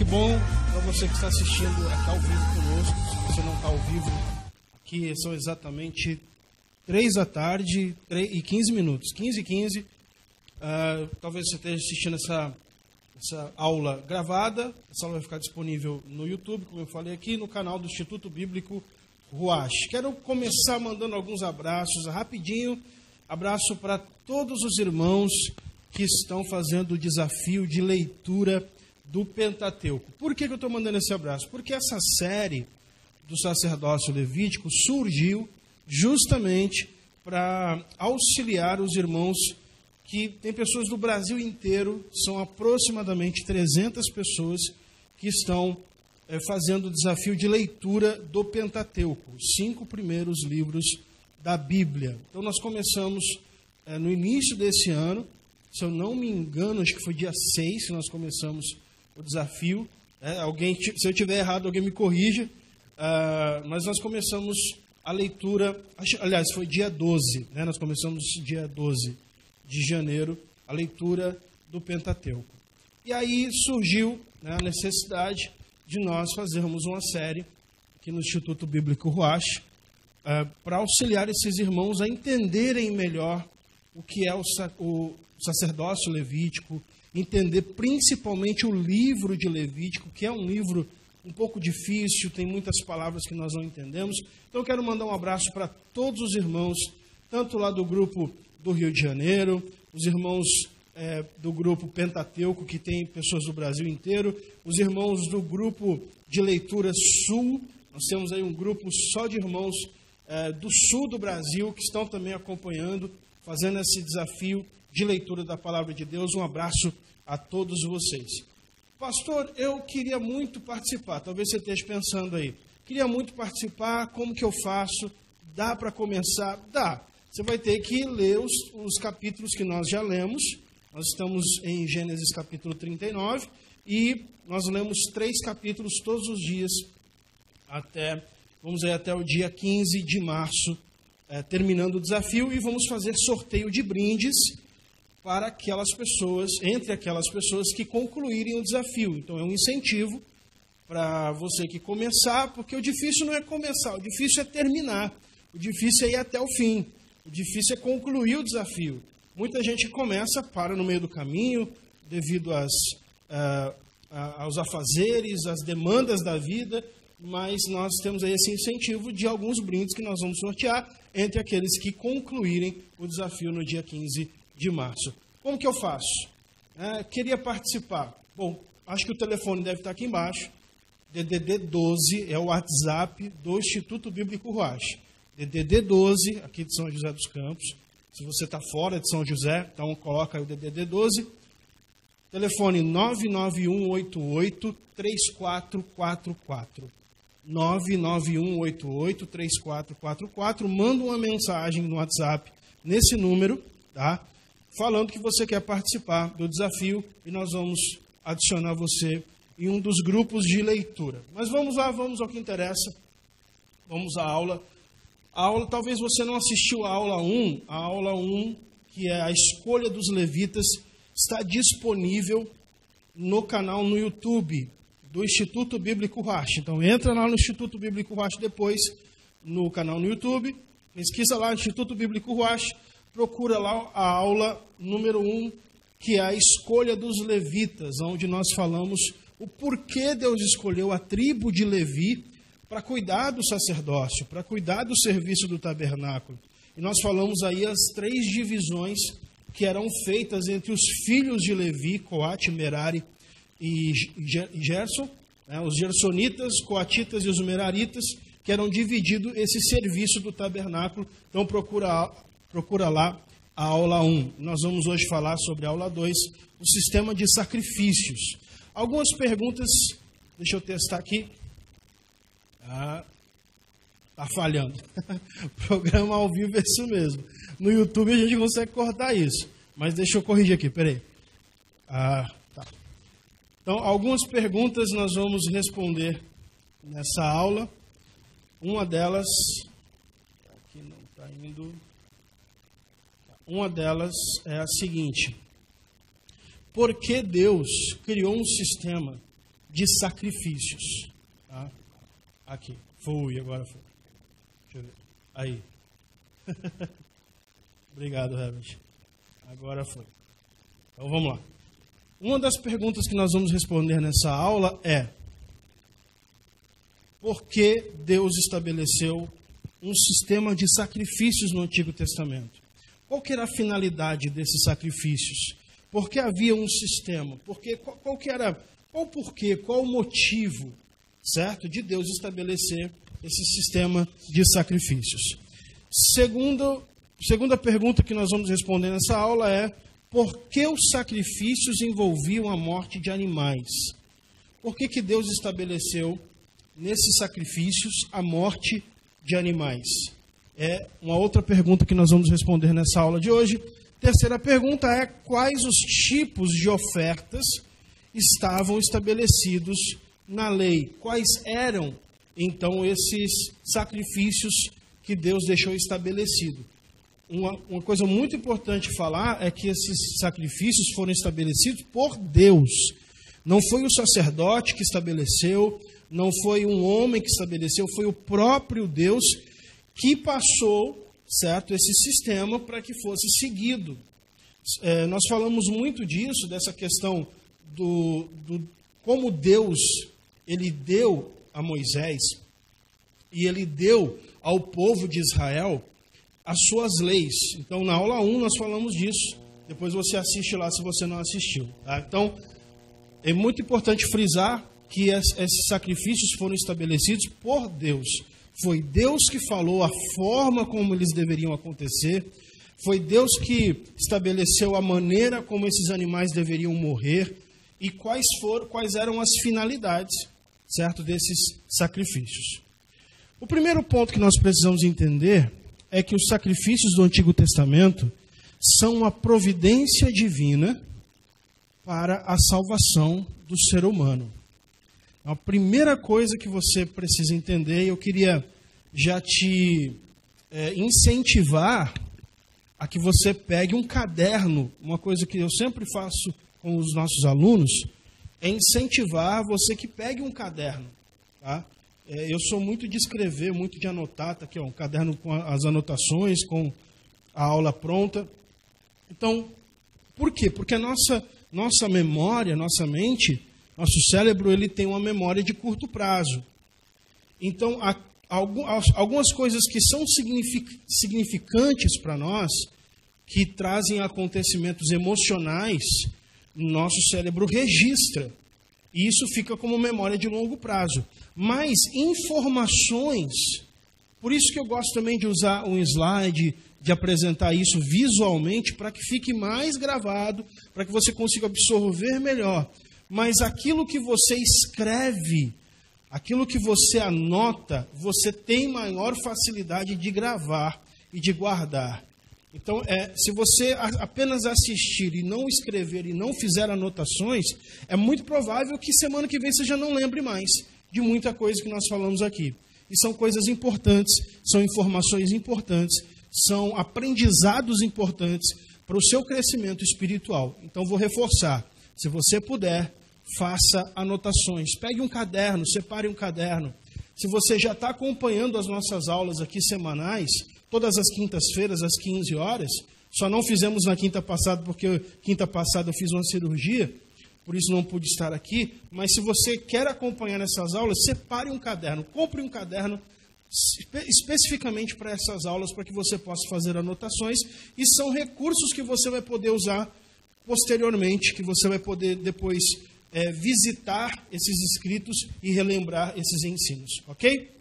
Que bom para você que está assistindo aqui ao vivo conosco. Se você não está ao vivo, aqui são exatamente 3 da tarde e 15 minutos. 15h15. Talvez você esteja assistindo essa aula gravada. Essa aula vai ficar disponível no YouTube, como eu falei aqui, no canal do Instituto Bíblico Ruach. Quero começar mandando alguns abraços, rapidinho. Abraço para todos os irmãos que estão fazendo o desafio de leitura do Pentateuco. Por que eu estou mandando esse abraço? Porque essa série do sacerdócio levítico surgiu justamente para auxiliar os irmãos que tem pessoas do Brasil inteiro, são aproximadamente 300 pessoas que estão fazendo o desafio de leitura do Pentateuco, os 5 primeiros livros da Bíblia. Então nós começamos no início desse ano, se eu não me engano, acho que foi dia 6 que nós começamos o desafio. Se eu tiver errado, alguém me corrija. Mas nós começamos a leitura, aliás, foi dia 12, né? Nós começamos dia 12 de janeiro, a leitura do Pentateuco. E aí surgiu, né, a necessidade de nós fazermos uma série aqui no Instituto Bíblico Ruach, para auxiliar esses irmãos a entenderem melhor o que é o sacerdócio levítico, entender principalmente o livro de Levítico, que é um livro um pouco difícil, tem muitas palavras que nós não entendemos. Então eu quero mandar um abraço para todos os irmãos, tanto lá do grupo do Rio de Janeiro, os irmãos do grupo Pentateuco, que tem pessoas do Brasil inteiro, os irmãos do grupo de leitura Sul. Nós temos aí um grupo só de irmãos do sul do Brasil que estão também acompanhando, fazendo esse desafio de leitura da Palavra de Deus. Um abraço a todos vocês. Pastor, eu queria muito participar. Talvez você esteja pensando aí. Queria muito participar, como que eu faço? Dá para começar? Dá. Você vai ter que ler os capítulos que nós já lemos. Nós estamos em Gênesis capítulo 39 e nós lemos 3 capítulos todos os dias vamos ir até o dia 15 de março, terminando o desafio, e vamos fazer sorteio de brindes para entre aquelas pessoas que concluírem o desafio. Então é um incentivo para você que começar, porque o difícil não é começar, o difícil é terminar, o difícil é ir até o fim, o difícil é concluir o desafio. Muita gente começa, para no meio do caminho, devido aos afazeres, às demandas da vida, mas nós temos aí esse incentivo de alguns brindes que nós vamos sortear entre aqueles que concluírem o desafio no dia 15 de março. Como que eu faço? Queria participar. Bom, acho que o telefone deve estar aqui embaixo. DDD 12 é o WhatsApp do Instituto Bíblico Ruach. DDD 12, aqui de São José dos Campos. Se você está fora de São José, então coloca aí o DDD 12. Telefone 99188-3444. 99188-3444. Manda uma mensagem no WhatsApp nesse número, tá? Falando que você quer participar do desafio e nós vamos adicionar você em um dos grupos de leitura. Mas vamos lá, vamos ao que interessa. Vamos à aula. A aula, talvez você não assistiu a aula 1. A aula 1, que é a escolha dos levitas, está disponível no canal no YouTube do Instituto Bíblico Ruach. Então entra lá no Instituto Bíblico Ruach depois, no canal no YouTube, pesquisa lá Instituto Bíblico Ruach, procura lá a aula número 1, que é a escolha dos levitas, onde nós falamos o porquê Deus escolheu a tribo de Levi para cuidar do sacerdócio, para cuidar do serviço do tabernáculo. E nós falamos aí as 3 divisões que eram feitas entre os filhos de Levi, Coate, Merari e Gerson, os gersonitas, coatitas e os meraritas, que eram divididos esse serviço do tabernáculo. Então procura lá a aula 1. Nós vamos hoje falar sobre a aula 2, o sistema de sacrifícios. Algumas perguntas, deixa eu testar aqui. Tá falhando. Programa ao vivo é isso mesmo. No YouTube a gente consegue cortar isso. Mas deixa eu corrigir aqui, peraí. Tá. Então, algumas perguntas nós vamos responder nessa aula. Uma delas... Aqui não está indo... Uma delas é a seguinte: por que Deus criou um sistema de sacrifícios. Tá? Aqui. Agora foi. Deixa eu ver. Aí. Obrigado, Herbert. Agora foi. Então vamos lá. Uma das perguntas que nós vamos responder nessa aula é: por que Deus estabeleceu um sistema de sacrifícios no Antigo Testamento? Qual que era a finalidade desses sacrifícios? Por que havia um sistema? Qual porquê, qual o motivo, certo, de Deus estabelecer esse sistema de sacrifícios? Segunda pergunta que nós vamos responder nessa aula é: por que os sacrifícios envolviam a morte de animais? Por que Deus estabeleceu nesses sacrifícios a morte de animais? É uma outra pergunta que nós vamos responder nessa aula de hoje. Terceira pergunta é: quais os tipos de ofertas estavam estabelecidos na lei? Quais eram, então, esses sacrifícios que Deus deixou estabelecido? Uma coisa muito importante falar é que esses sacrifícios foram estabelecidos por Deus. Não foi o sacerdote que estabeleceu, não foi um homem que estabeleceu, foi o próprio Deus que passou, certo, esse sistema para que fosse seguido. Nós falamos muito disso, dessa questão do como Deus, ele deu a Moisés e ele deu ao povo de Israel as suas leis. Então, na aula 1 nós falamos disso. Depois você assiste lá se você não assistiu. Tá? Então, é muito importante frisar que esses sacrifícios foram estabelecidos por Deus. Foi Deus que falou a forma como eles deveriam acontecer. Foi Deus que estabeleceu a maneira como esses animais deveriam morrer e quais eram as finalidades, certo, desses sacrifícios. O primeiro ponto que nós precisamos entender é que os sacrifícios do Antigo Testamento são uma providência divina para a salvação do ser humano. A primeira coisa que você precisa entender, eu queria já te incentivar a que você pegue um caderno. Uma coisa que eu sempre faço com os nossos alunos é incentivar você que pegue um caderno. Tá? Eu sou muito de escrever, muito de anotar. Tá aqui, ó, um caderno com as anotações, com a aula pronta. Então, por quê? Porque a nossa memória, nossa mente, nosso cérebro, ele tem uma memória de curto prazo. Então, algumas coisas que são significantes para nós, que trazem acontecimentos emocionais, nosso cérebro registra. E isso fica como memória de longo prazo. Mas informações, por isso que eu gosto também de usar um slide, de apresentar isso visualmente, para que fique mais gravado, para que você consiga absorver melhor. Mas aquilo que você escreve, aquilo que você anota, você tem maior facilidade de gravar e de guardar. Então, se você apenas assistir e não escrever e não fizer anotações, é muito provável que semana que vem você já não lembre mais de muita coisa que nós falamos aqui. E são coisas importantes, são informações importantes, são aprendizados importantes para o seu crescimento espiritual. Então, vou reforçar. Se você puder, faça anotações. Pegue um caderno, separe um caderno. Se você já está acompanhando as nossas aulas aqui semanais, todas as quintas-feiras, às 15 horas, só não fizemos na quinta passada, porque quinta passada eu fiz uma cirurgia, por isso não pude estar aqui, mas se você quer acompanhar essas aulas, separe um caderno, compre um caderno especificamente para essas aulas, para que você possa fazer anotações, e são recursos que você vai poder usar posteriormente, que você vai poder depois visitar esses escritos e relembrar esses ensinos, ok?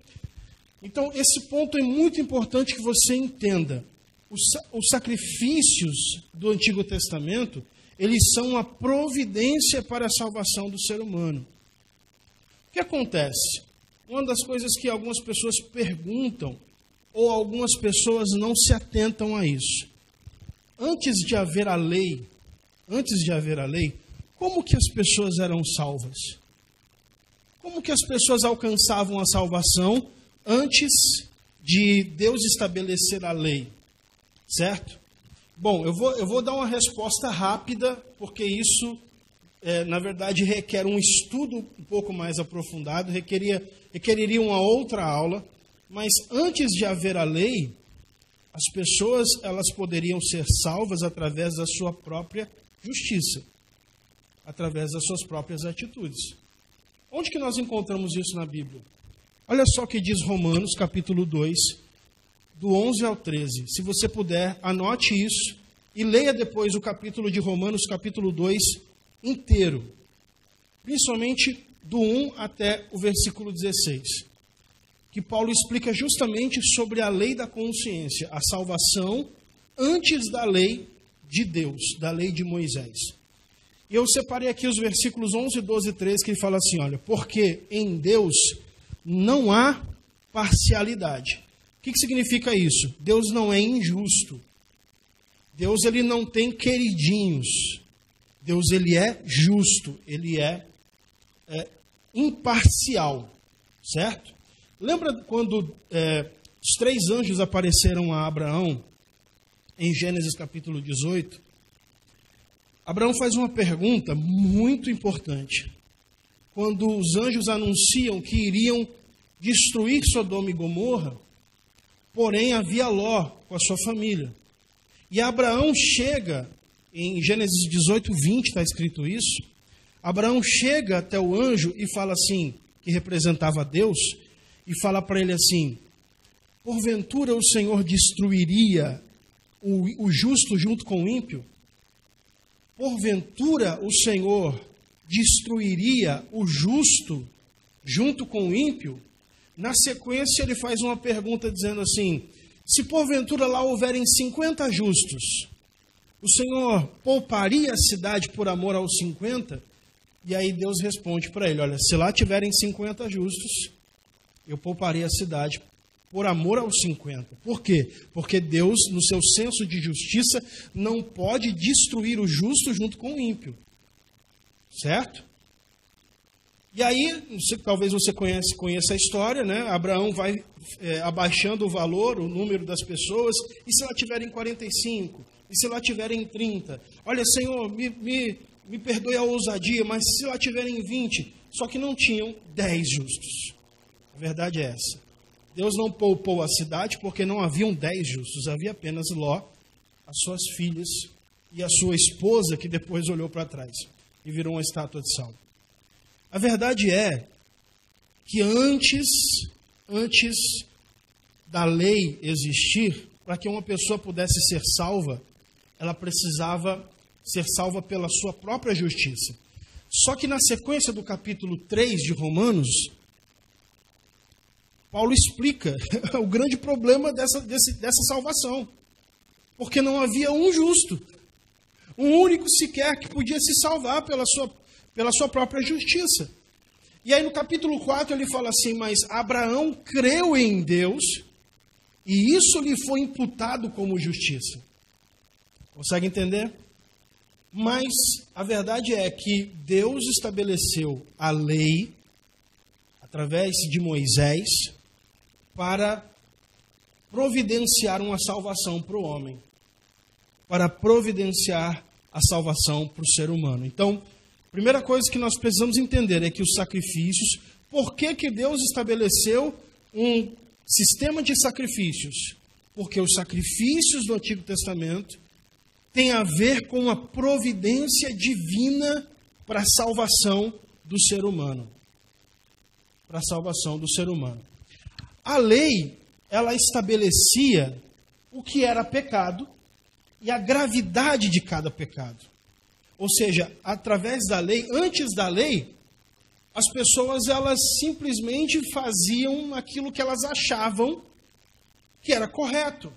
Então, esse ponto é muito importante que você entenda. Os sacrifícios do Antigo Testamento, eles são uma providência para a salvação do ser humano. O que acontece? Uma das coisas que algumas pessoas perguntam, ou algumas pessoas não se atentam a isso. Antes de haver a lei, como que as pessoas eram salvas? Como que as pessoas alcançavam a salvação antes de Deus estabelecer a lei? Certo? Bom, eu vou dar uma resposta rápida, porque isso na verdade, requer um estudo um pouco mais aprofundado, requeriria uma outra aula, mas antes de haver a lei, as pessoas elas poderiam ser salvas através da sua própria justiça, através das suas próprias atitudes. Onde que nós encontramos isso na Bíblia? Olha só o que diz Romanos, capítulo 2, do 11 ao 13. Se você puder, anote isso e leia depois o capítulo de Romanos, capítulo 2, inteiro. Principalmente do 1 até o versículo 16. Que Paulo explica justamente sobre a lei da consciência, a salvação antes da lei de Deus, da lei de Moisés. E eu separei aqui os versículos 11, 12 e 13, que ele fala assim, olha, porque em Deus não há parcialidade. O que significa isso? Deus não é injusto. Deus ele não tem queridinhos. Deus ele é justo, ele é imparcial, certo? Lembra quando os 3 anjos apareceram a Abraão, em Gênesis capítulo 18? Abraão faz uma pergunta muito importante. Quando os anjos anunciam que iriam destruir Sodoma e Gomorra, porém havia Ló com a sua família. E Abraão chega, em Gênesis 18, 20 está escrito isso, Abraão chega até o anjo e fala assim, que representava Deus, e fala para ele assim, porventura o Senhor destruiria o justo junto com o ímpio? Porventura o Senhor destruiria o justo junto com o ímpio? Na sequência ele faz uma pergunta dizendo assim, se porventura lá houverem 50 justos, o Senhor pouparia a cidade por amor aos 50? E aí Deus responde para ele, olha, se lá tiverem 50 justos, eu pouparei a cidade por amor aos 50. Por quê? Porque Deus, no seu senso de justiça, não pode destruir o justo junto com o ímpio. Certo? E aí, talvez você conheça a história, né? Abraão vai abaixando o valor, o número das pessoas, e se lá tiverem 45? E se lá tiverem 30? Olha, Senhor, me perdoe a ousadia, mas se lá tiverem 20? Só que não tinham 10 justos. A verdade é essa. Deus não poupou a cidade porque não haviam 10 justos, havia apenas Ló, as suas filhas e a sua esposa, que depois olhou para trás e virou uma estátua de sal. A verdade é que antes da lei existir, para que uma pessoa pudesse ser salva, ela precisava ser salva pela sua própria justiça. Só que na sequência do capítulo 3 de Romanos, Paulo explica o grande problema dessa salvação. Porque não havia um justo, um único sequer que podia se salvar pela sua própria justiça. E aí no capítulo 4 ele fala assim, mas Abraão creu em Deus e isso lhe foi imputado como justiça. Consegue entender? Mas a verdade é que Deus estabeleceu a lei através de Moisés para providenciar uma salvação para o homem, para providenciar a salvação para o ser humano. Então, a primeira coisa que nós precisamos entender é que os sacrifícios, por que Deus estabeleceu um sistema de sacrifícios? Porque os sacrifícios do Antigo Testamento têm a ver com a providência divina para a salvação do ser humano. Para a salvação do ser humano. A lei, ela estabelecia o que era pecado e a gravidade de cada pecado. Ou seja, através da lei, antes da lei, as pessoas elas simplesmente faziam aquilo que elas achavam que era correto.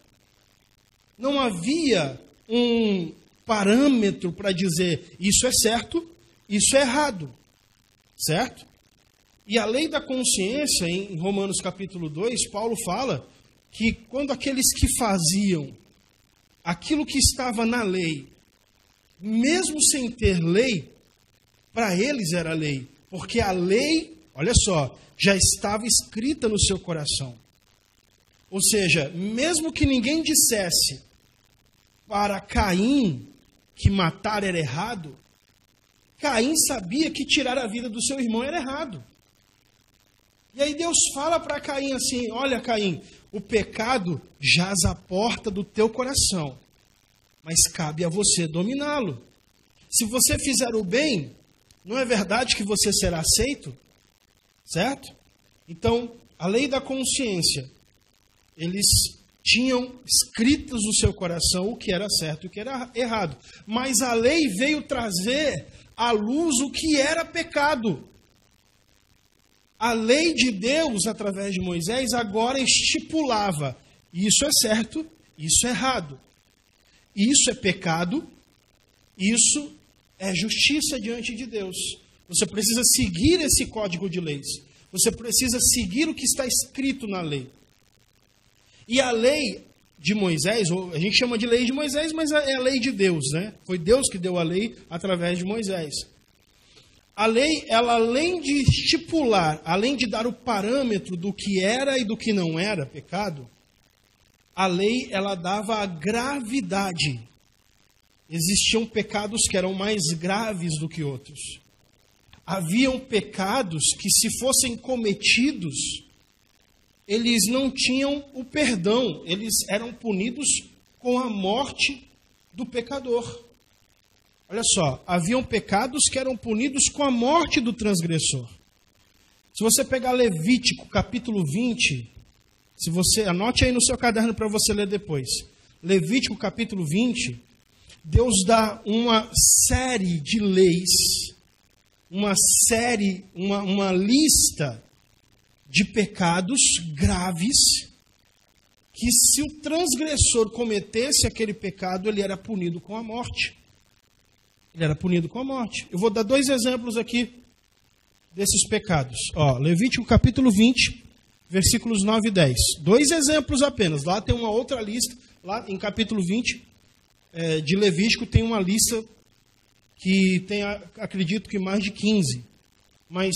Não havia um parâmetro para dizer isso é certo, isso é errado. Certo? E a lei da consciência, em Romanos capítulo 2, Paulo fala que quando aqueles que faziam aquilo que estava na lei, mesmo sem ter lei, para eles era lei. Porque a lei, olha só, já estava escrita no seu coração. Ou seja, mesmo que ninguém dissesse para Caim que matar era errado, Caim sabia que tirar a vida do seu irmão era errado. E aí Deus fala para Caim assim: olha, Caim, o pecado jaz à porta do teu coração, mas cabe a você dominá-lo. Se você fizer o bem, não é verdade que você será aceito? Certo? Então, a lei da consciência, eles tinham escritos no seu coração o que era certo e o que era errado. Mas a lei veio trazer à luz o que era pecado. A lei de Deus, através de Moisés, agora estipulava: isso é certo, isso é errado. Isso é pecado, isso é justiça diante de Deus. Você precisa seguir esse código de leis. Você precisa seguir o que está escrito na lei. E a lei de Moisés, ou a gente chama de lei de Moisés, mas é a lei de Deus, né? Foi Deus que deu a lei através de Moisés. A lei, ela além de estipular, além de dar o parâmetro do que era e do que não era pecado, a lei, ela dava a gravidade. Existiam pecados que eram mais graves do que outros. Haviam pecados que, se fossem cometidos, eles não tinham o perdão. Eles eram punidos com a morte do pecador. Olha só, haviam pecados que eram punidos com a morte do transgressor. Se você pegar Levítico, capítulo 20, se você anote aí no seu caderno para você ler depois. Levítico, capítulo 20, Deus dá uma série de leis, uma lista de pecados graves, que se o transgressor cometesse aquele pecado, ele era punido com a morte. Ele era punido com a morte. Eu vou dar 2 exemplos aqui desses pecados. Ó, Levítico capítulo 20, versículos 9 e 10. 2 exemplos apenas. Lá tem uma outra lista. Lá em capítulo 20 de Levítico tem uma lista que tem, acredito que mais de 15. Mas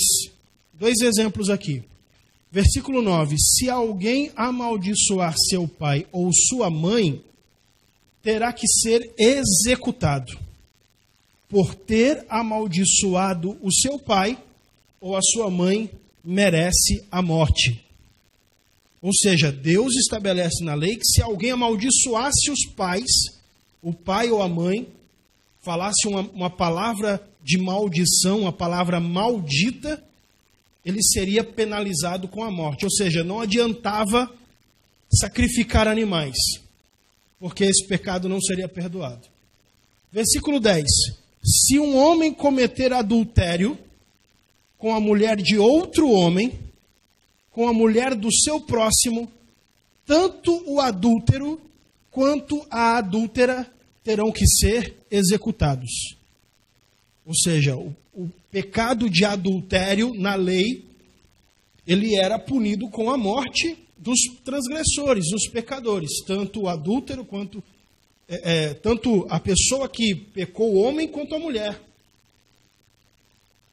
2 exemplos aqui. Versículo 9. Se alguém amaldiçoar seu pai ou sua mãe, terá que ser executado por ter amaldiçoado o seu pai ou a sua mãe, merece a morte. Ou seja, Deus estabelece na lei que se alguém amaldiçoasse os pais, o pai ou a mãe, falasse uma palavra de maldição, uma palavra maldita, ele seria penalizado com a morte. Ou seja, não adiantava sacrificar animais, porque esse pecado não seria perdoado. Versículo 10. Se um homem cometer adultério com a mulher de outro homem, com a mulher do seu próximo, tanto o adúltero quanto a adúltera terão que ser executados. Ou seja, o pecado de adultério na lei, ele era punido com a morte dos transgressores, dos pecadores, tanto o adúltero quanto tanto a pessoa que pecou, o homem, quanto a mulher.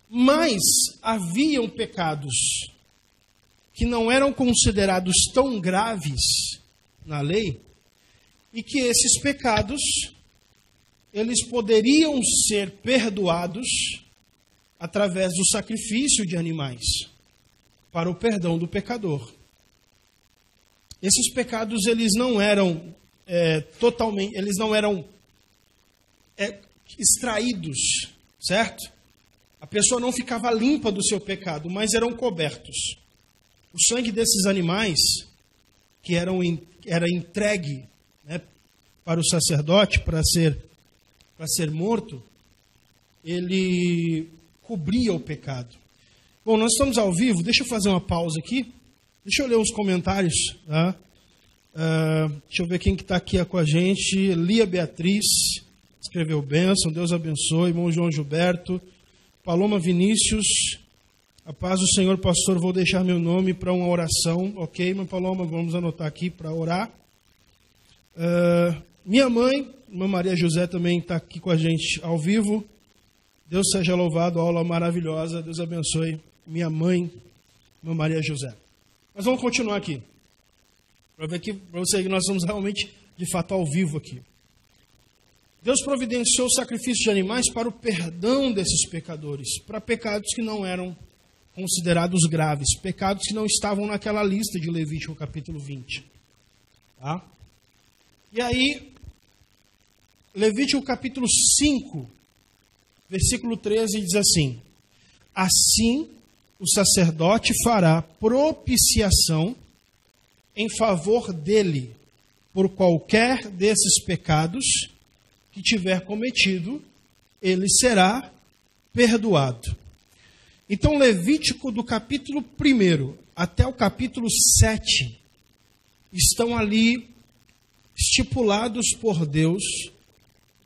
Mas haviam pecados que não eram considerados tão graves na lei, e que esses pecados, eles poderiam ser perdoados através do sacrifício de animais para o perdão do pecador. Esses pecados, eles não eram totalmente, eles não eram extraídos, certo? A pessoa não ficava limpa do seu pecado, mas eram cobertos. O sangue desses animais, que era entregue, né, para o sacerdote, para ser morto, ele cobria o pecado. Bom, nós estamos ao vivo, deixa eu fazer uma pausa aqui, deixa eu ler os comentários, tá? Deixa eu ver quem que está aqui com a gente. Lia Beatriz escreveu bênção, Deus abençoe. Irmão João Gilberto, Paloma Vinícius, a paz do Senhor, pastor, vou deixar meu nome para uma oração. Ok, irmã Paloma, vamos anotar aqui para orar. Minha mãe, irmã Maria José, também está aqui com a gente ao vivo. Deus seja louvado, aula maravilhosa, Deus abençoe minha mãe, irmã Maria José. Mas vamos continuar aqui, para ver aqui, para você que nós estamos realmente, de fato, ao vivo aqui. Deus providenciou o sacrifício de animais para o perdão desses pecadores, para pecados que não eram considerados graves, pecados que não estavam naquela lista de Levítico capítulo 20. Tá? E aí, Levítico capítulo 5, versículo 13 diz assim: assim o sacerdote fará propiciação em favor dele por qualquer desses pecados que tiver cometido, ele será perdoado. Então, Levítico do capítulo 1 até o capítulo 7 estão ali estipulados por Deus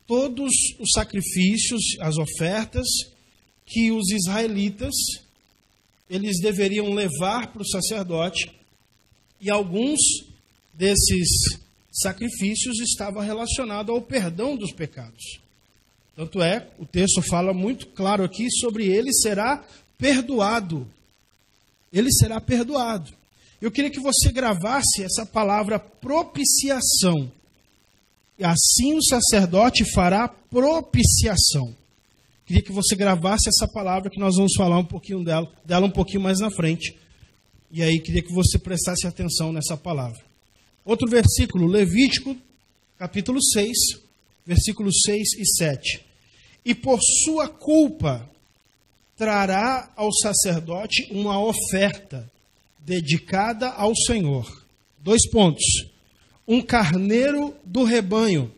todos os sacrifícios, as ofertas que os israelitas eles deveriam levar para o sacerdote, e alguns desses sacrifícios estavam relacionados ao perdão dos pecados. Tanto é, o texto fala muito claro aqui sobre ele será perdoado. Ele será perdoado. Eu queria que você gravasse essa palavra propiciação. E assim o sacerdote fará propiciação. Queria que você gravasse essa palavra, que nós vamos falar um pouquinho dela um pouquinho mais na frente. E aí queria que você prestasse atenção nessa palavra. Outro versículo, Levítico, capítulo 6, versículos 6 e 7. E por sua culpa trará ao sacerdote uma oferta dedicada ao Senhor. 2 pontos. Um carneiro do rebanho,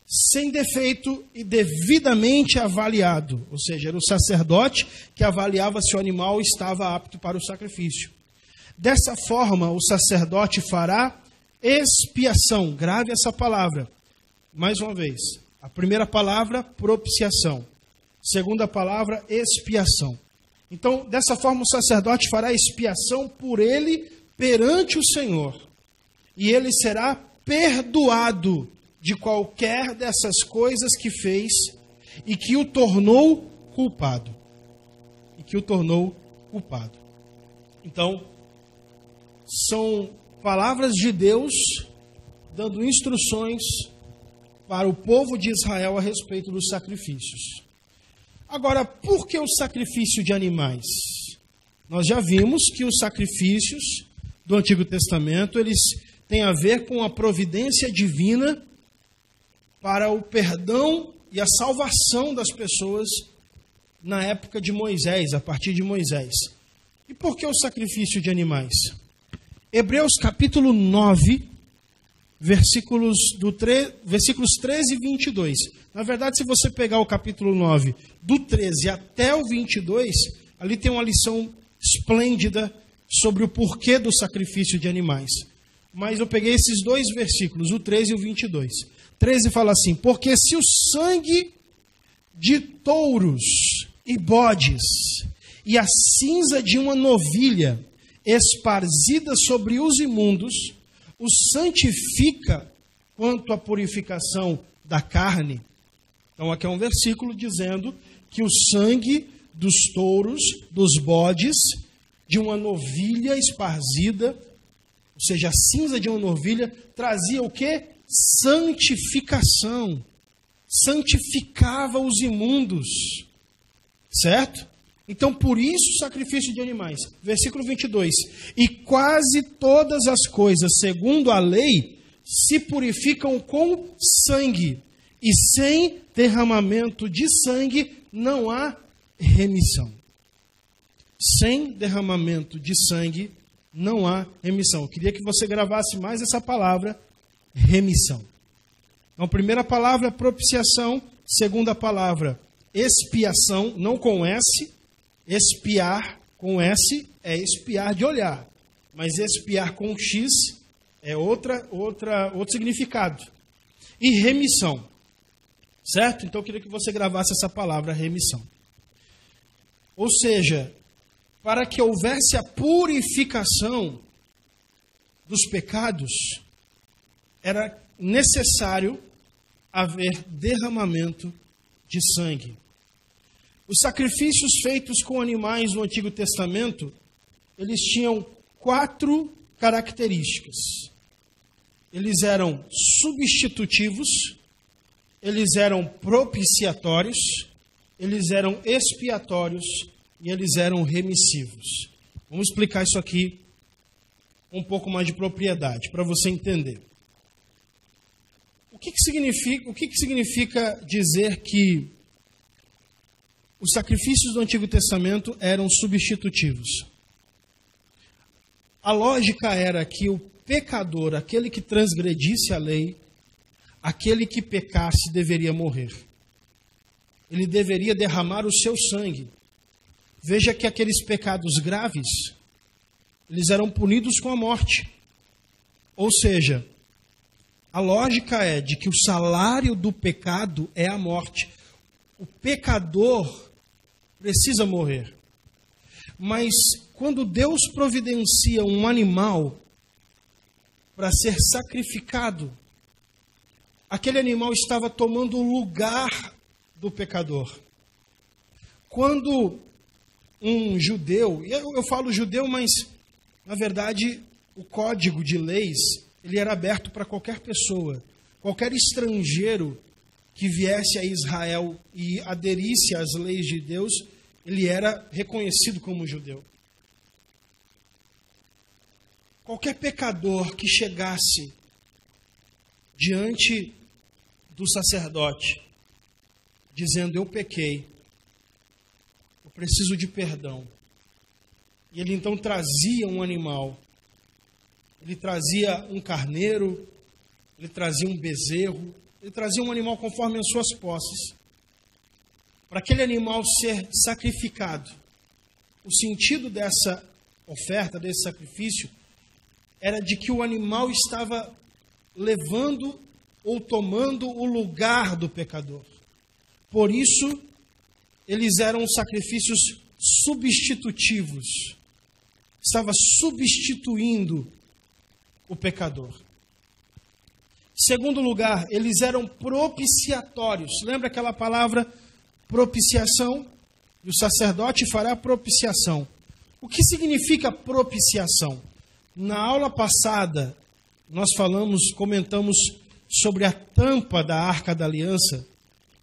sem defeito e devidamente avaliado. Ou seja, era o sacerdote que avaliava se o animal estava apto para o sacrifício. Dessa forma, o sacerdote fará expiação. Grave essa palavra. Mais uma vez. A primeira palavra, propiciação. Segunda palavra, expiação. Então, dessa forma, o sacerdote fará expiação por ele perante o Senhor. E ele será perdoado de qualquer dessas coisas que fez e que o tornou culpado. E que o tornou culpado. Então, são palavras de Deus dando instruções para o povo de Israel a respeito dos sacrifícios. Agora, por que o sacrifício de animais? Nós já vimos que os sacrifícios do Antigo Testamento, eles têm a ver com a providência divina para o perdão e a salvação das pessoas na época de Moisés, a partir de Moisés. E por que o sacrifício de animais? Hebreus capítulo 9, versículos 13 e 22. Na verdade, se você pegar o capítulo 9, do 13 até o 22, ali tem uma lição esplêndida sobre o porquê do sacrifício de animais. Mas eu peguei esses 2 versículos, o 13 e o 22. 13 fala assim: porque se o sangue de touros e bodes e a cinza de uma novilha esparzida sobre os imundos o santifica quanto à purificação da carne. Então aqui é um versículo dizendo que o sangue dos touros, dos bodes, de uma novilha esparzida, ou seja, a cinza de uma novilha, trazia o quê? Santificação. Santificava os imundos. Certo? Então, por isso, o sacrifício de animais. Versículo 22. E quase todas as coisas, segundo a lei, se purificam com sangue. E sem derramamento de sangue não há remissão. Sem derramamento de sangue não há remissão. Eu queria que você gravasse mais essa palavra, remissão. Então, primeira palavra, propiciação. Segunda palavra, expiação, não com S. Espiar com S é espiar de olhar. Mas espiar com X é outro significado. E remissão. Certo? Então eu queria que você gravasse essa palavra, remissão. Ou seja, para que houvesse a purificação dos pecados, era necessário haver derramamento de sangue. Os sacrifícios feitos com animais no Antigo Testamento, eles tinham 4 características. Eles eram substitutivos, eles eram propiciatórios, eles eram expiatórios e eles eram remissivos. Vamos explicar isso aqui com um pouco mais de propriedade, para você entender. O que significa dizer que os sacrifícios do Antigo Testamento eram substitutivos? A lógica era que o pecador, aquele que transgredisse a lei, aquele que pecasse deveria morrer. Ele deveria derramar o seu sangue. Veja que aqueles pecados graves, eles eram punidos com a morte. Ou seja, a lógica é de que o salário do pecado é a morte. O pecador precisa morrer. Mas quando Deus providencia um animal para ser sacrificado, aquele animal estava tomando o lugar do pecador. Quando um judeu, eu falo judeu, mas na verdade o código de leis, ele era aberto para qualquer pessoa, qualquer estrangeiro que viesse a Israel e aderisse às leis de Deus, ele era reconhecido como judeu. Qualquer pecador que chegasse diante do sacerdote, dizendo, eu pequei, eu preciso de perdão. E ele então trazia um animal, ele trazia um carneiro, ele trazia um bezerro, ele trazia um animal conforme as suas posses. Para aquele animal ser sacrificado, o sentido dessa oferta, desse sacrifício, era de que o animal estava levando ou tomando o lugar do pecador. Por isso, eles eram sacrifícios substitutivos. Estava substituindo o pecador. Segundo lugar, eles eram propiciatórios. Lembra aquela palavra propiciação? E o sacerdote fará propiciação. O que significa propiciação? Na aula passada, nós comentamos sobre a tampa da Arca da Aliança,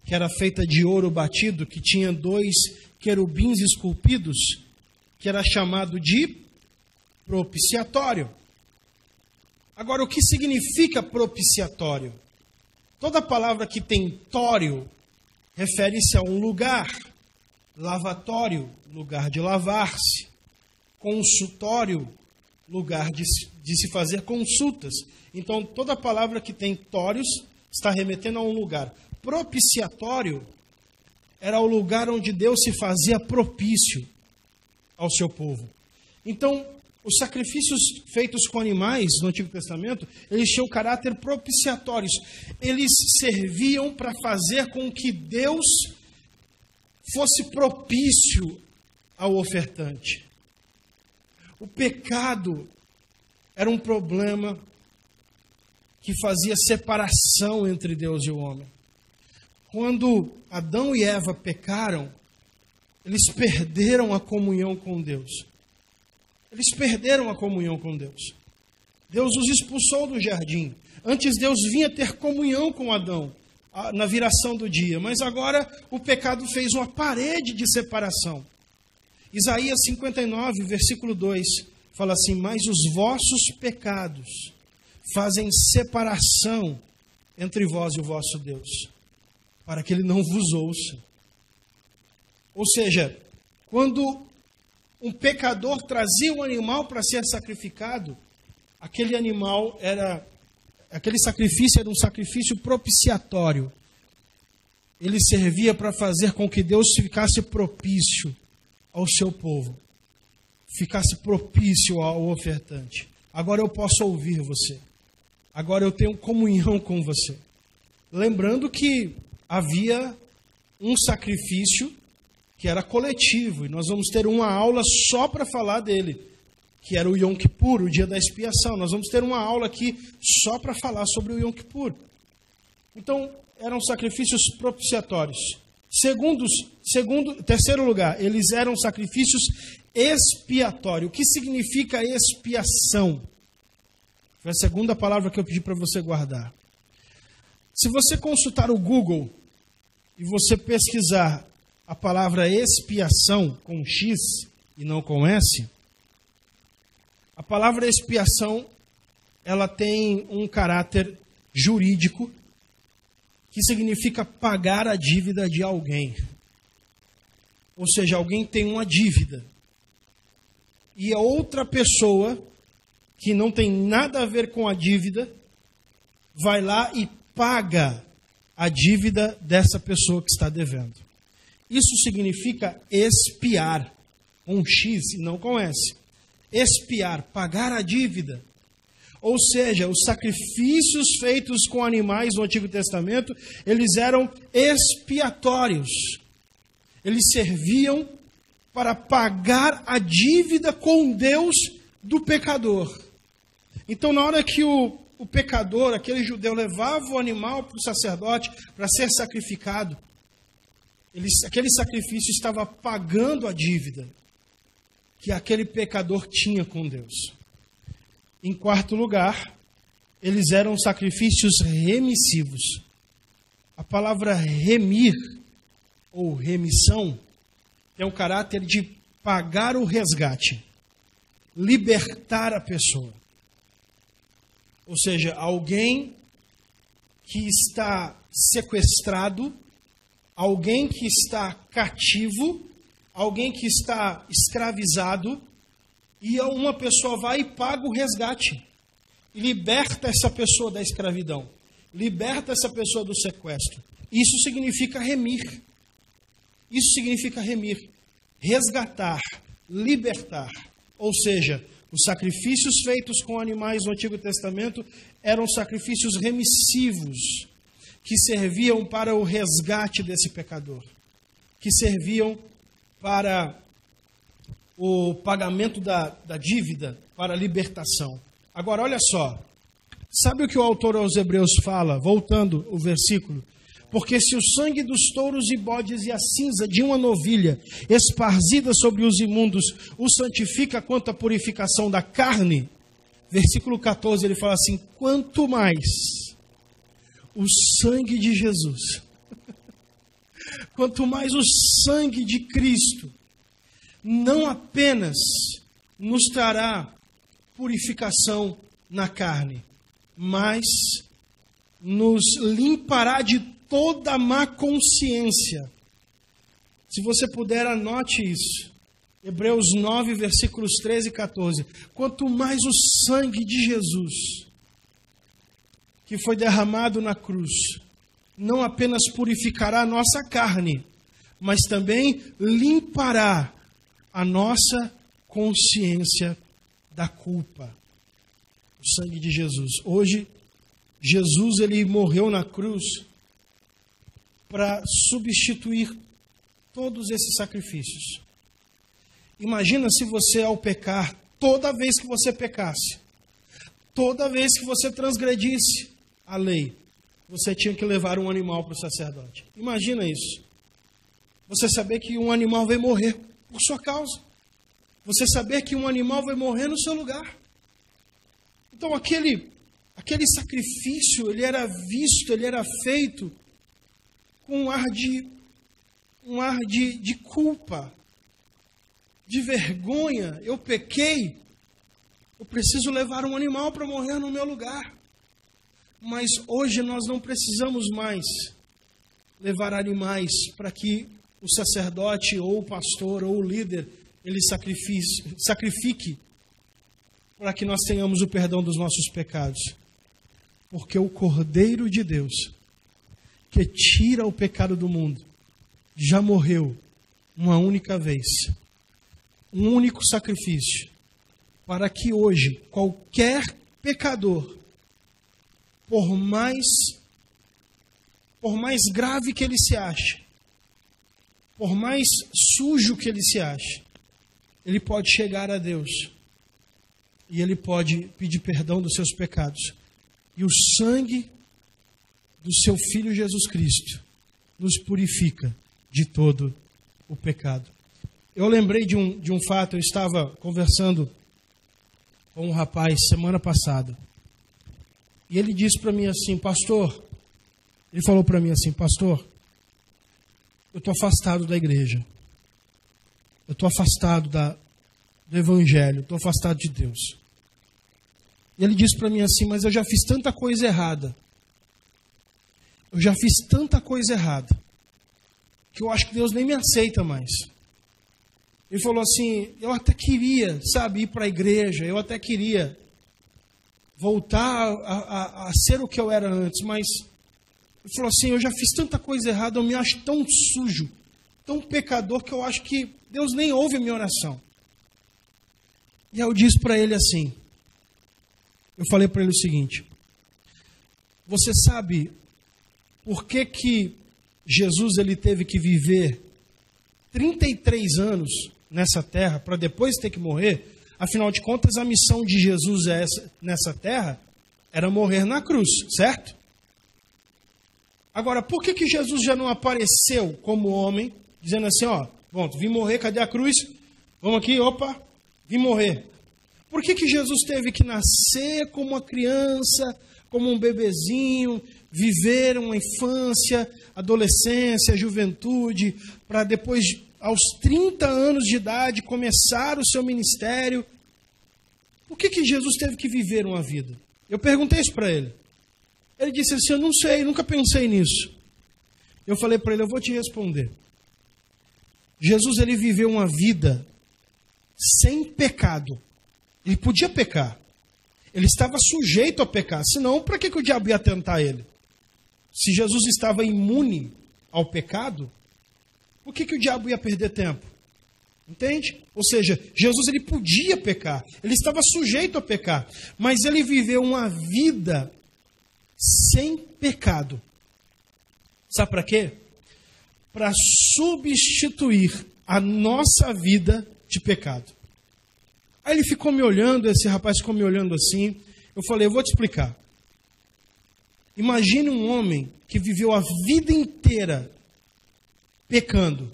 que era feita de ouro batido, que tinha 2 querubins esculpidos, que era chamado de propiciatório. Agora, o que significa propiciatório? Toda palavra que tem tório refere-se a um lugar. Lavatório, lugar de lavar-se. Consultório, lugar de se fazer consultas. Então, toda palavra que tem tórios está remetendo a um lugar. Propiciatório era o lugar onde Deus se fazia propício ao seu povo. Então, os sacrifícios feitos com animais no Antigo Testamento, eles tinham caráter propiciatórios. Eles serviam para fazer com que Deus fosse propício ao ofertante. O pecado era um problema que fazia separação entre Deus e o homem. Quando Adão e Eva pecaram, eles perderam a comunhão com Deus. Eles perderam a comunhão com Deus. Deus os expulsou do jardim. Antes Deus vinha ter comunhão com Adão na viração do dia, mas agora o pecado fez uma parede de separação. Isaías 59, versículo 2, fala assim, mas os vossos pecados fazem separação entre vós e o vosso Deus, para que ele não vos ouça. Ou seja, quando um pecador trazia um animal para ser sacrificado, aquele sacrifício era um sacrifício propiciatório. Ele servia para fazer com que Deus ficasse propício ao seu povo, ficasse propício ao ofertante. Agora eu posso ouvir você. Agora eu tenho comunhão com você. Lembrando que havia um sacrifício que era coletivo, e nós vamos ter uma aula só para falar dele, que era o Yom Kippur, o dia da expiação. Nós vamos ter uma aula aqui só para falar sobre o Yom Kippur. Então, eram sacrifícios propiciatórios. Terceiro lugar, eles eram sacrifícios expiatórios. O que significa expiação? Foi a segunda palavra que eu pedi para você guardar. Se você consultar o Google e você pesquisar a palavra expiação com X e não com S, a palavra expiação, ela tem um caráter jurídico que significa pagar a dívida de alguém. Ou seja, alguém tem uma dívida. E a outra pessoa, que não tem nada a ver com a dívida, vai lá e paga a dívida dessa pessoa que está devendo. Isso significa expiar, com X e não com S. Expiar, pagar a dívida. Ou seja, os sacrifícios feitos com animais no Antigo Testamento, eles eram expiatórios. Eles serviam para pagar a dívida com Deus do pecador. Então, na hora que o pecador, aquele judeu, levava o animal para o sacerdote para ser sacrificado, aquele sacrifício estava pagando a dívida que aquele pecador tinha com Deus. Em quarto lugar, eles eram sacrifícios remissivos. A palavra remir, ou remissão, tem o caráter de pagar o resgate, libertar a pessoa. Ou seja, alguém que está sequestrado, alguém que está cativo, alguém que está escravizado, e uma pessoa vai e paga o resgate, e liberta essa pessoa da escravidão, liberta essa pessoa do sequestro. Isso significa remir. Isso significa remir, resgatar, libertar. Ou seja, os sacrifícios feitos com animais no Antigo Testamento eram sacrifícios remissivos, que serviam para o resgate desse pecador, que serviam para o pagamento da dívida, para a libertação. Agora, olha só, sabe o que o autor aos Hebreus fala, voltando o versículo? Porque se o sangue dos touros e bodes e a cinza de uma novilha esparzida sobre os imundos o santifica quanto à purificação da carne, versículo 14 ele fala assim, quanto mais o sangue de Jesus, quanto mais o sangue de Cristo, não apenas nos trará purificação na carne, mas nos limpará de toda má consciência. Se você puder, anote isso. Hebreus 9, versículos 13 e 14. Quanto mais o sangue de Jesus, que foi derramado na cruz, não apenas purificará a nossa carne, mas também limpará a nossa consciência da culpa. O sangue de Jesus. Hoje, Jesus ele morreu na cruz para substituir todos esses sacrifícios. Imagina se você, ao pecar, toda vez que você pecasse, toda vez que você transgredisse a lei, você tinha que levar um animal para o sacerdote. Imagina isso. Você saber que um animal vai morrer por sua causa. Você saber que um animal vai morrer no seu lugar. Então aquele sacrifício, ele era visto, ele era feito com um ar de culpa, de vergonha. Eu pequei, eu preciso levar um animal para morrer no meu lugar. Mas hoje nós não precisamos mais levar animais para que o sacerdote ou o pastor ou o líder ele sacrifique para que nós tenhamos o perdão dos nossos pecados. Porque o Cordeiro de Deus, que tira o pecado do mundo, já morreu uma única vez. Um único sacrifício. Para que hoje, qualquer pecador, por mais grave que ele se ache, por mais sujo que ele se ache, ele pode chegar a Deus e ele pode pedir perdão dos seus pecados. E o sangue do seu Filho Jesus Cristo nos purifica de todo o pecado. Eu lembrei de um fato. Eu estava conversando com um rapaz semana passada. E ele disse para mim assim, pastor, Ele falou para mim assim: pastor, eu estou afastado da igreja. Eu estou afastado do evangelho. Estou afastado de Deus. E ele disse para mim assim: mas eu já fiz tanta coisa errada. Eu já fiz tanta coisa errada que eu acho que Deus nem me aceita mais. Ele falou assim: eu até queria, sabe, ir para a igreja. Eu até queria voltar a ser o que eu era antes. Mas ele falou assim: eu já fiz tanta coisa errada. Eu me acho tão sujo, tão pecador, que eu acho que Deus nem ouve a minha oração. E aí eu disse para ele assim, eu falei para ele o seguinte: você sabe por que Jesus ele teve que viver 33 anos nessa terra para depois ter que morrer? Afinal de contas, a missão de Jesus nessa terra era morrer na cruz, certo? Agora, por que Jesus já não apareceu como homem, dizendo assim: ó, pronto, vim morrer, cadê a cruz? Vamos aqui, opa, vim morrer. Por que Jesus teve que nascer como uma criança, como um bebezinho, viver uma infância, adolescência, juventude, para depois, aos 30 anos de idade, começar o seu ministério? Por que Jesus teve que viver uma vida? Eu perguntei isso para ele. Ele disse assim: eu não sei, nunca pensei nisso. Eu falei para ele: eu vou te responder. Jesus ele viveu uma vida sem pecado. Ele podia pecar. Ele estava sujeito a pecar. Senão, para que o diabo ia tentar ele? Se Jesus estava imune ao pecado, por que o diabo ia perder tempo? Entende? Ou seja, Jesus ele podia pecar. Ele estava sujeito a pecar. Mas ele viveu uma vida sem pecado. Sabe para quê? Para substituir a nossa vida de pecado. Aí ele ficou me olhando, esse rapaz ficou me olhando assim. Eu falei: eu vou te explicar. Imagine um homem que viveu a vida inteira pecando.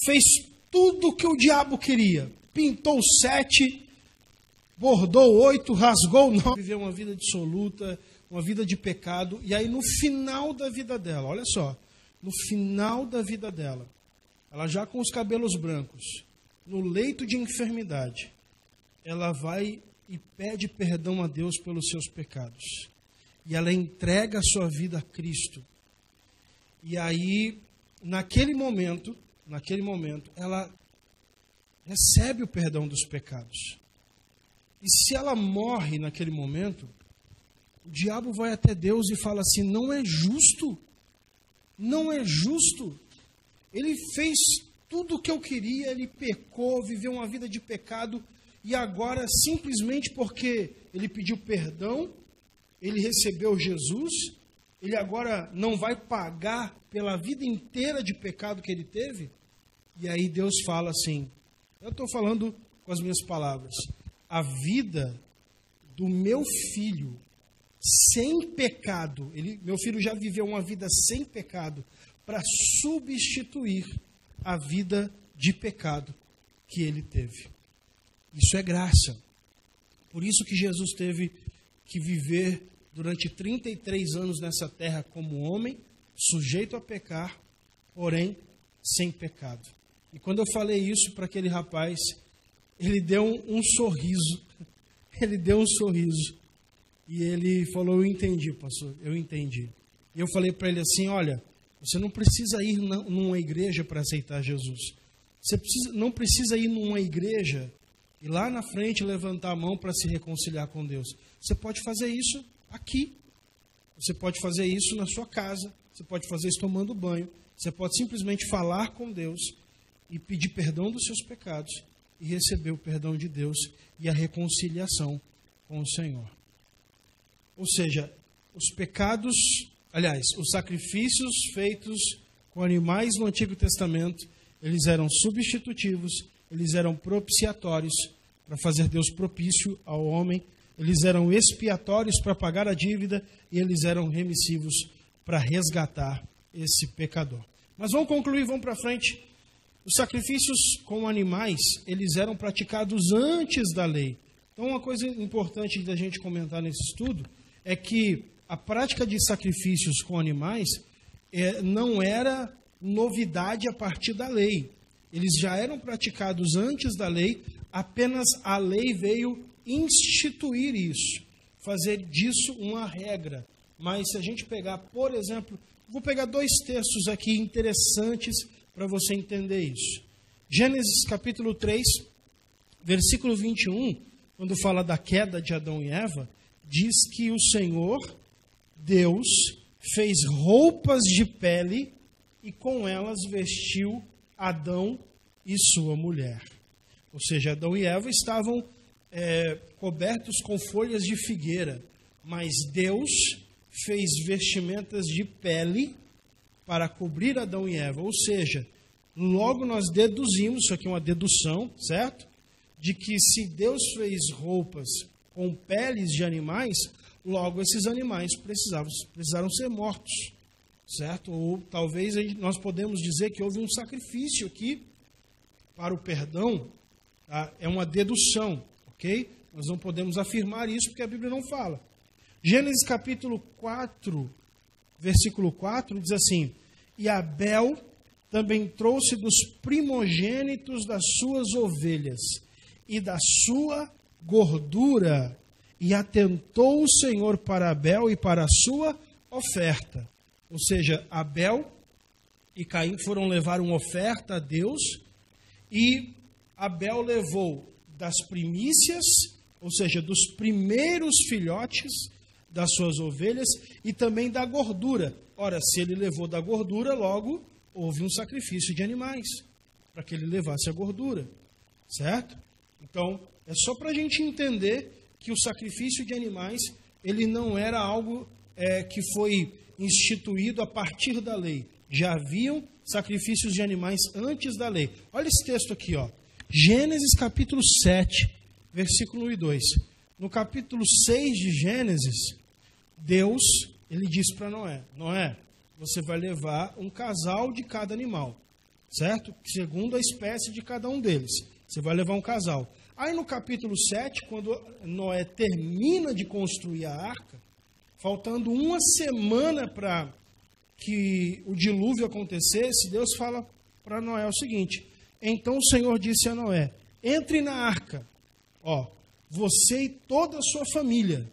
Fez tudo o que o diabo queria. Pintou 7, bordou 8, rasgou 9. Viveu uma vida dissoluta, uma vida de pecado. E aí no final da vida dela, olha só. No final da vida dela, ela já com os cabelos brancos, no leito de enfermidade, ela vai e pede perdão a Deus pelos seus pecados. E ela entrega a sua vida a Cristo. E aí, naquele momento, ela recebe o perdão dos pecados. E se ela morre naquele momento, o diabo vai até Deus e fala assim: não é justo. Não é justo. Ele fez tudo o que eu queria, ele pecou, viveu uma vida de pecado. E agora, simplesmente porque ele pediu perdão, ele recebeu Jesus, ele agora não vai pagar pela vida inteira de pecado que ele teve? E aí Deus fala assim, eu estou falando com as minhas palavras: a vida do meu filho sem pecado, meu filho já viveu uma vida sem pecado para substituir a vida de pecado que ele teve. Isso é graça. Por isso que Jesus teve que viver durante 33 anos nessa terra como homem, sujeito a pecar, porém sem pecado. E quando eu falei isso para aquele rapaz, ele deu um sorriso. Ele deu um sorriso. E ele falou: eu entendi, pastor, eu entendi. E eu falei para ele assim: olha, você não precisa ir numa igreja para aceitar Jesus. Você não precisa ir numa igreja e lá na frente levantar a mão para se reconciliar com Deus. Você pode fazer isso aqui. Você pode fazer isso na sua casa. Você pode fazer isso tomando banho. Você pode simplesmente falar com Deus e pedir perdão dos seus pecados e receber o perdão de Deus e a reconciliação com o Senhor. Ou seja, os pecados, aliás, os sacrifícios feitos com animais no Antigo Testamento, eles eram substitutivos, eles eram propiciatórios para fazer Deus propício ao homem, eles eram expiatórios para pagar a dívida e eles eram remissivos para resgatar esse pecador. Mas vamos concluir, vamos para frente. Os sacrifícios com animais, eles eram praticados antes da lei. Então, uma coisa importante da gente comentar nesse estudo é que a prática de sacrifícios com animais não era novidade a partir da lei. Eles já eram praticados antes da lei, apenas a lei veio instituir isso, fazer disso uma regra. Mas se a gente pegar, por exemplo, vou pegar 2 textos aqui interessantes para você entender isso. Gênesis capítulo 3, versículo 21, quando fala da queda de Adão e Eva, diz que o Senhor, Deus, fez roupas de pele e com elas vestiu Adão e sua mulher. Ou seja, Adão e Eva estavam cobertos com folhas de figueira, mas Deus fez vestimentas de pele para cobrir Adão e Eva. Ou seja, logo nós deduzimos, isso aqui é uma dedução, certo? De que se Deus fez roupas com peles de animais, logo esses animais precisaram ser mortos, certo? Ou talvez nós podemos dizer que houve um sacrifício aqui para o perdão, tá? É uma dedução, ok? Nós não podemos afirmar isso porque a Bíblia não fala. Gênesis capítulo 4, versículo 4, diz assim: e Abel também trouxe dos primogênitos das suas ovelhas e da sua gordura, e atentou o Senhor para Abel e para a sua oferta. Ou seja, Abel e Caim foram levar uma oferta a Deus, e Abel levou das primícias, ou seja, dos primeiros filhotes das suas ovelhas, e também da gordura. Ora, se ele levou da gordura, logo houve um sacrifício de animais, para que ele levasse a gordura, certo? Então, é só para a gente entender que o sacrifício de animais, ele não era algo que foi instituído a partir da lei. Já haviam sacrifícios de animais antes da lei. Olha esse texto aqui, ó. Gênesis capítulo 7, versículo 1 e 2. No capítulo 6 de Gênesis, Deus, ele disse para Noé: Noé, você vai levar um casal de cada animal, certo? Segundo a espécie de cada um deles. Você vai levar um casal. Aí no capítulo 7, quando Noé termina de construir a arca, faltando uma semana para que o dilúvio acontecesse, Deus fala para Noé o seguinte: então o Senhor disse a Noé: entre na arca, ó, você e toda a sua família,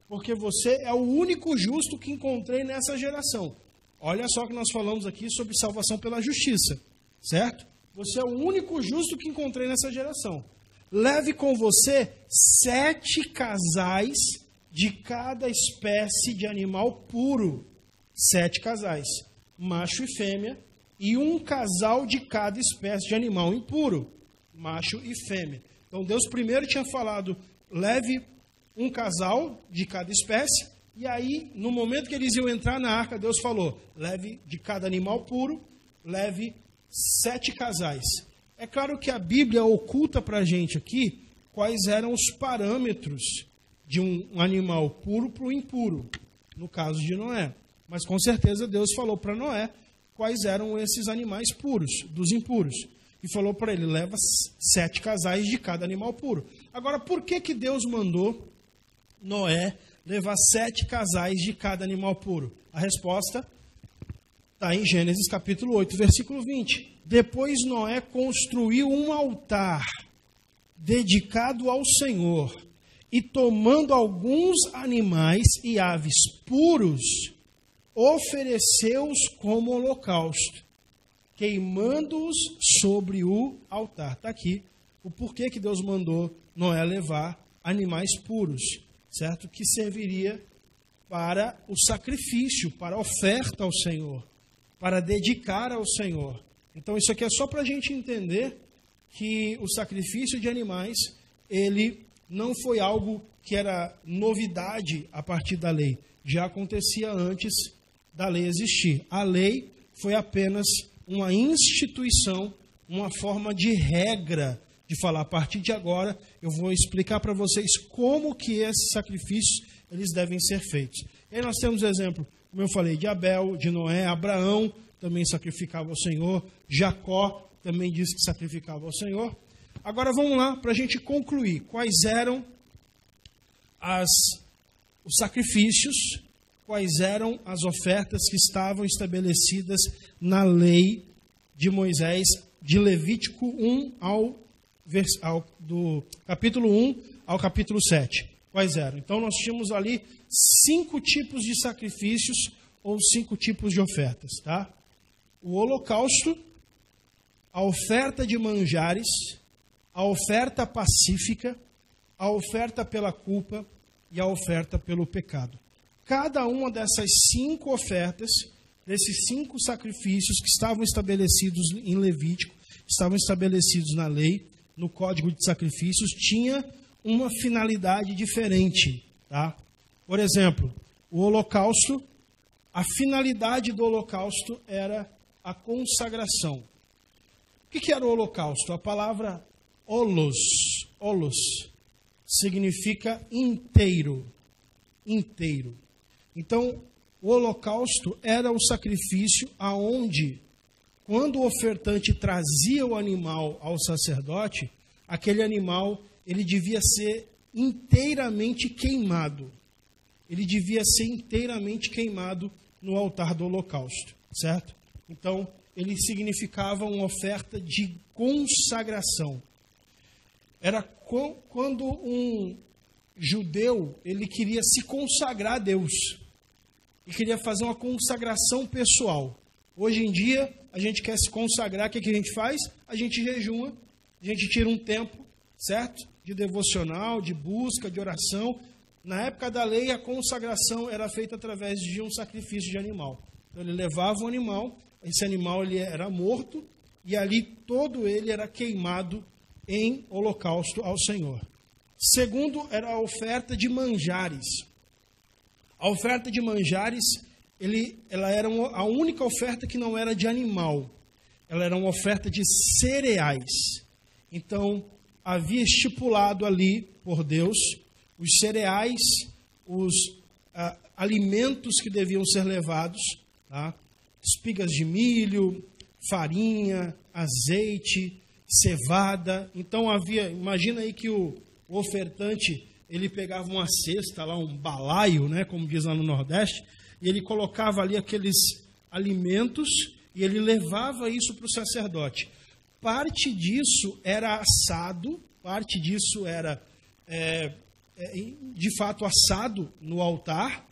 porque você é o único justo que encontrei nessa geração. Olha só que nós falamos aqui sobre salvação pela justiça, certo? Você é o único justo que encontrei nessa geração. Leve com você 7 casais de cada espécie de animal puro. 7 casais, macho e fêmea, e um casal de cada espécie de animal impuro, macho e fêmea. Então Deus primeiro tinha falado: leve um casal de cada espécie, e aí, no momento que eles iam entrar na arca, Deus falou: leve de cada animal puro, leve 7 casais. É claro que a Bíblia oculta para a gente aqui quais eram os parâmetros de um animal puro para o impuro, no caso de Noé. Mas com certeza Deus falou para Noé quais eram esses animais puros, dos impuros. E falou para ele: leva 7 casais de cada animal puro. Agora, por que que Deus mandou Noé levar 7 casais de cada animal puro? A resposta está em Gênesis capítulo 8, versículo 20. Depois Noé construiu um altar dedicado ao Senhor, e tomando alguns animais e aves puros, ofereceu-os como holocausto, queimando-os sobre o altar. Está aqui o porquê que Deus mandou Noé levar animais puros, certo? Que serviria para o sacrifício, para a oferta ao Senhor, para dedicar ao Senhor. Então isso aqui é só para a gente entender que o sacrifício de animais, ele não foi algo que era novidade a partir da lei. Já acontecia antes da lei existir. A lei foi apenas uma instituição, uma forma de regra, de falar: a partir de agora eu vou explicar para vocês como que esses sacrifícios eles devem ser feitos. E aí nós temos o exemplo, como eu falei, de Abel, de Noé. Abraão também sacrificava ao Senhor, Jacó também disse que sacrificava ao Senhor. Agora vamos lá para a gente concluir quais eram os sacrifícios quais eram as ofertas que estavam estabelecidas na lei de Moisés, de Levítico 1 do capítulo 1 ao capítulo 7. Quais eram? Então nós tínhamos ali 5 tipos de sacrifícios ou 5 tipos de ofertas, tá? O holocausto, a oferta de manjares, a oferta pacífica, a oferta pela culpa e a oferta pelo pecado. Cada uma dessas 5 ofertas, desses 5 sacrifícios que estavam estabelecidos em Levítico, estavam estabelecidos na lei, no Código de Sacrifícios, tinha uma finalidade diferente, tá? Por exemplo, o holocausto, a finalidade do holocausto era a consagração. O que era o holocausto? A palavra holos significa inteiro, inteiro. Então, o holocausto era o sacrifício aonde, quando o ofertante trazia o animal ao sacerdote, aquele animal ele devia ser inteiramente queimado. Ele devia ser inteiramente queimado no altar do holocausto, certo? Então, ele significava uma oferta de consagração. Era quando um judeu ele queria se consagrar a Deus. E queria fazer uma consagração pessoal. Hoje em dia, a gente quer se consagrar, o que a gente faz? A gente jejuma, a gente tira um tempo, certo? De devocional, de busca, de oração. Na época da lei, a consagração era feita através de um sacrifício de animal. Então, ele levava um animal, esse animal ele era morto, e ali todo ele era queimado em holocausto ao Senhor. Segundo, era a oferta de manjares. A oferta de manjares, ela era a única oferta que não era de animal. Ela era uma oferta de cereais. Então, havia estipulado ali, por Deus, os cereais, os alimentos que deviam ser levados, tá? Espigas de milho, farinha, azeite, cevada. Então, imagina aí que o ofertante, ele pegava uma cesta, lá, um balaio, né, como diz lá no Nordeste, e ele colocava ali aqueles alimentos e ele levava isso para o sacerdote. Parte disso era assado, parte disso era, de fato, assado no altar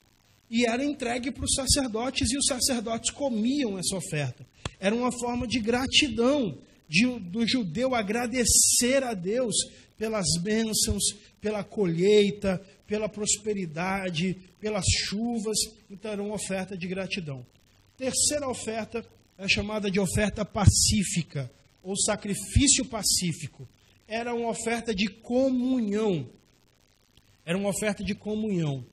e era entregue para os sacerdotes e os sacerdotes comiam essa oferta. Era uma forma de gratidão do judeu agradecer a Deus pelas bênçãos, pela colheita, pela prosperidade, pelas chuvas. Então, era uma oferta de gratidão. Terceira oferta é chamada de oferta pacífica, ou sacrifício pacífico. Era uma oferta de comunhão. Era uma oferta de comunhão.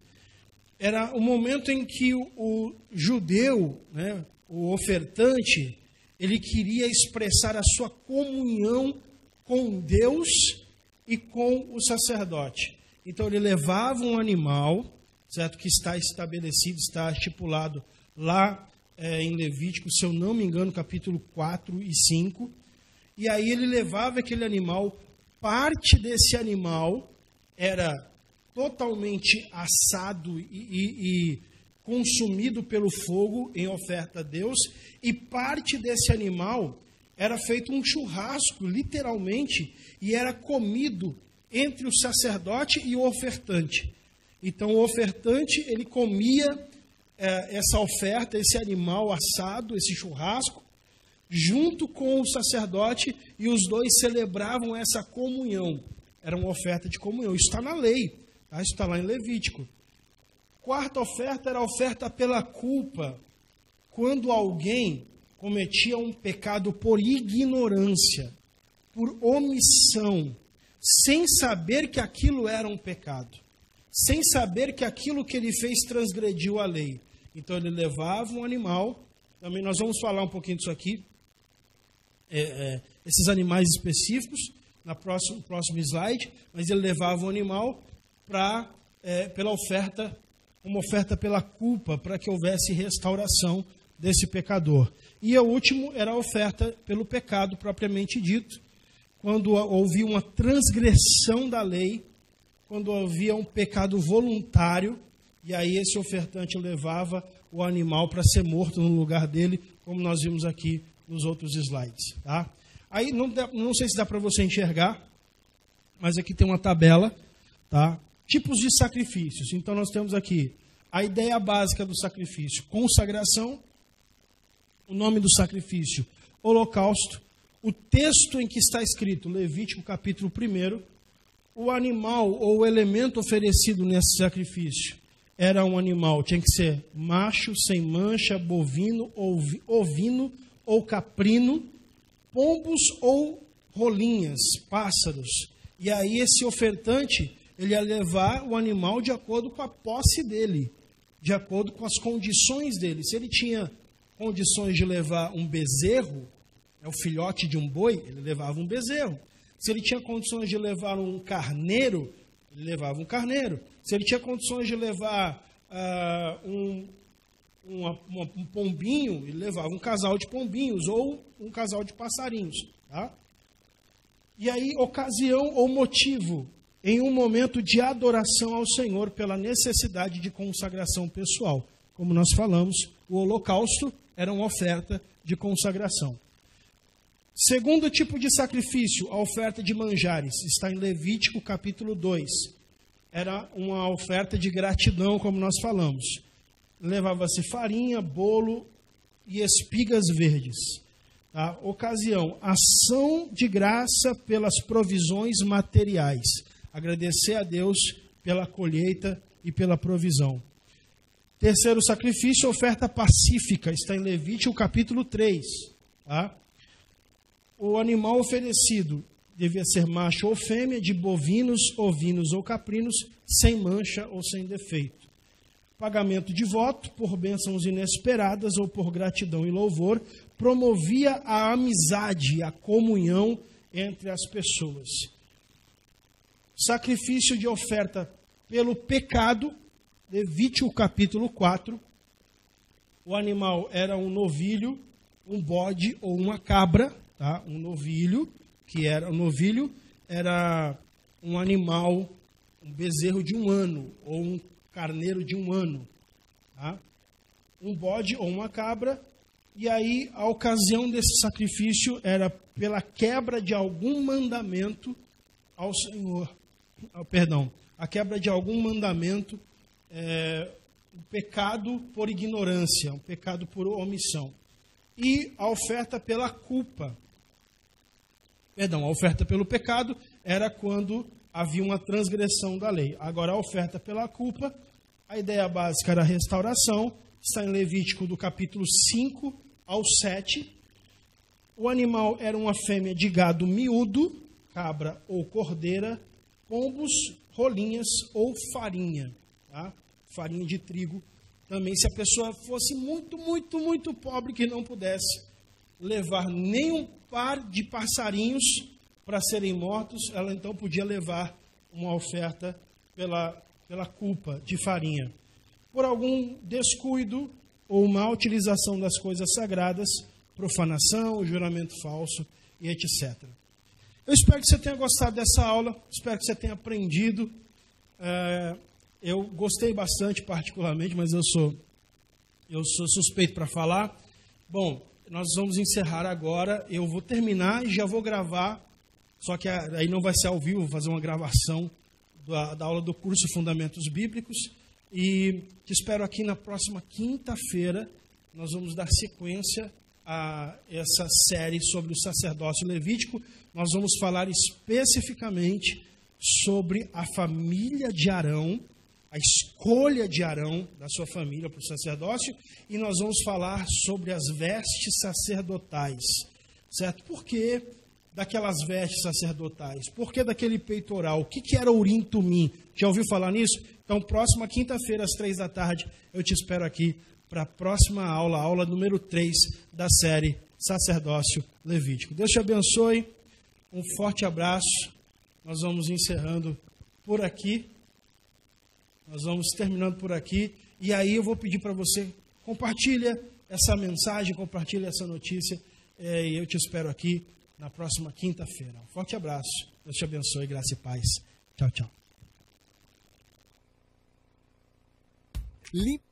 Era o momento em que o judeu, né, o ofertante, ele queria expressar a sua comunhão com Deus e com o sacerdote. Então, ele levava um animal, certo, que está estabelecido, está estipulado lá em Levítico, se eu não me engano, capítulo 4 e 5. E aí ele levava aquele animal, parte desse animal era totalmente assado e consumido pelo fogo em oferta a Deus, e parte desse animal era feito um churrasco, literalmente, e era comido entre o sacerdote e o ofertante. Então, o ofertante, ele comia essa oferta, esse animal assado, esse churrasco, junto com o sacerdote, e os dois celebravam essa comunhão. Era uma oferta de comunhão. Isso está na lei, tá? Isso está lá em Levítico. Quarta oferta era a oferta pela culpa. Quando alguém cometia um pecado por ignorância, por omissão, sem saber que aquilo era um pecado, sem saber que aquilo que ele fez transgrediu a lei. Então ele levava um animal, também nós vamos falar um pouquinho disso aqui, esses animais específicos, no próximo slide, mas ele levava um animal pela oferta, uma oferta pela culpa, para que houvesse restauração desse pecador. E o último era a oferta pelo pecado propriamente dito, quando havia uma transgressão da lei, quando havia um pecado voluntário, e aí esse ofertante levava o animal para ser morto no lugar dele, como nós vimos aqui nos outros slides. Tá? Aí não sei se dá para você enxergar, mas aqui tem uma tabela, tá? Tipos de sacrifícios. Então nós temos aqui a ideia básica do sacrifício: consagração, o nome do sacrifício, holocausto, o texto em que está escrito, Levítico capítulo 1, o animal ou o elemento oferecido nesse sacrifício era um animal, tinha que ser macho, sem mancha, bovino, ovino ou caprino, pombos ou rolinhas, pássaros. E aí esse ofertante, ele ia levar o animal de acordo com a posse dele, de acordo com as condições dele. Se ele tinha condições de levar um bezerro, o filhote de um boi, ele levava um bezerro. Se ele tinha condições de levar um carneiro, ele levava um carneiro. Se ele tinha condições de levar um pombinho, ele levava um casal de pombinhos ou um casal de passarinhos. Tá? E aí, ocasião ou motivo, em um momento de adoração ao Senhor pela necessidade de consagração pessoal. Como nós falamos, o holocausto era uma oferta de consagração. Segundo tipo de sacrifício, a oferta de manjares, está em Levítico capítulo 2. Era uma oferta de gratidão, como nós falamos. Levava-se farinha, bolo e espigas verdes. Tá? Ocasião, ação de graça pelas provisões materiais. Agradecer a Deus pela colheita e pela provisão. Terceiro sacrifício, oferta pacífica, está em Levítico capítulo 3. Tá? O animal oferecido devia ser macho ou fêmea, de bovinos, ovinos ou caprinos, sem mancha ou sem defeito. Pagamento de voto por bênçãos inesperadas ou por gratidão e louvor, promovia a amizade, a comunhão entre as pessoas. Sacrifício de oferta pelo pecado, Levítico capítulo 4. O animal era um novilho, um bode ou uma cabra, tá? Um novilho era um animal, um bezerro de um ano, ou um carneiro de um ano. Tá? Um bode ou uma cabra, e aí a ocasião desse sacrifício era pela quebra de algum mandamento ao Senhor. A quebra de algum mandamento, um pecado por ignorância, um pecado por omissão. E a oferta pela culpa. A oferta pelo pecado era quando havia uma transgressão da lei. Agora, a oferta pela culpa, a ideia básica era a restauração, está em Levítico do capítulo 5 ao 7. O animal era uma fêmea de gado miúdo, cabra ou cordeira, pombos, rolinhas ou farinha. Tá? Farinha de trigo. Também, se a pessoa fosse muito pobre, que não pudesse levar nem um par de passarinhos para serem mortos, ela então podia levar uma oferta pela culpa de farinha. Por algum descuido ou má utilização das coisas sagradas, profanação, juramento falso e etc. Eu espero que você tenha gostado dessa aula, espero que você tenha aprendido. Eu gostei bastante, particularmente, mas eu sou suspeito para falar. Bom, nós vamos encerrar agora. Eu vou terminar e já vou gravar, só que aí não vai ser ao vivo, vou fazer uma gravação da aula do curso Fundamentos Bíblicos. E te espero aqui na próxima quinta-feira. Nós vamos dar sequência a essa série sobre o sacerdócio levítico. Nós vamos falar especificamente sobre a família de Arão, a escolha de Arão, da sua família, para o sacerdócio, e nós vamos falar sobre as vestes sacerdotais, certo? Por que daquelas vestes sacerdotais? Por que daquele peitoral? O que era Urim Tumim? Já ouviu falar nisso? Então, próxima quinta-feira, às 15h, eu te espero aqui para a próxima aula, aula número 3 da série Sacerdócio Levítico. Deus te abençoe, um forte abraço. Nós vamos encerrando por aqui. Nós vamos terminando por aqui, e aí eu vou pedir para você, compartilha essa mensagem, compartilha essa notícia, e eu te espero aqui na próxima quinta-feira. Um forte abraço, Deus te abençoe, graça e paz. Tchau, tchau. Limpa